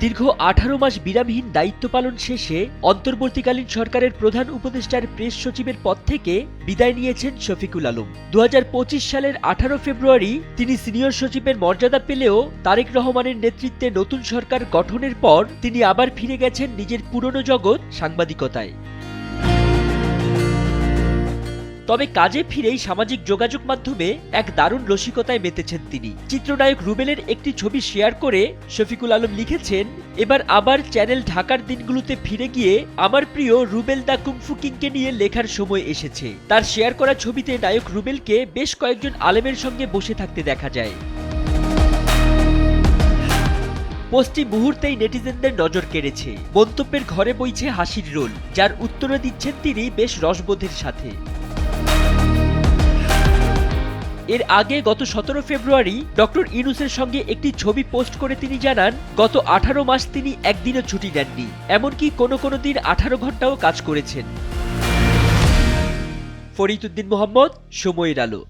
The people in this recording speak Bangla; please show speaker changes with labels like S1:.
S1: দীর্ঘ ১৮ মাস বিরামহীন দায়িত্ব পালন শেষে অন্তর্বর্তীকালীন সরকারের প্রধান উপদেষ্টার প্রেস সচিবের পদ থেকে বিদায় নিয়েছেন শফিকুল আলম। ২০২৫ সালের ১৮ ফেব্রুয়ারি তিনি সিনিয়র সচিবের মর্যাদা পেলেও তারেক রহমানের নেতৃত্বে নতুন সরকার গঠনের পর তিনি আবার ফিরে গেছেন নিজের পুরনো জগৎ সাংবাদিকতায়। তবে কাজে ফিরেই সামাজিক যোগাযোগ মাধ্যমে এক দারুণ রসিকতায় মেতেছেন তিনি। চিত্রনায়ক রুবেলের একটি ছবি শেয়ার করে শফিকুল আলম লিখেছেন, এবার আবার চ্যানেল ঢাকার দিনগুলোতে ফিরে গিয়ে আমার প্রিয় রুবেল দ্য কুংফু কিংকে নিয়ে লেখার সময় এসেছে। তার শেয়ার করা ছবিতে নায়ক রুবেলকে বেশ কয়েকজন আলেমের সঙ্গে বসে থাকতে দেখা যায়। পোস্টটি মুহূর্তেই নেটিজেনদের নজর কেড়েছে। মন্তব্যের ঘরে বইছে হাসির রোল, যার উত্তরে দিচ্ছেন তিনি বেশ রসবোধের সাথে। এর আগে গত ১৭ ফেব্রুয়ারি ডক্টর ইউনূসের সঙ্গে একটি ছবি পোস্ট করে তিনি জানান, গত ১৮ মাস তিনি একদিনও ছুটি নেননি, এমনকি কোনো কোনো দিন ১৮ ঘন্টাও কাজ করেছেন। ফরিদ উদ্দিন মোহাম্মদ, সময়ের আলো।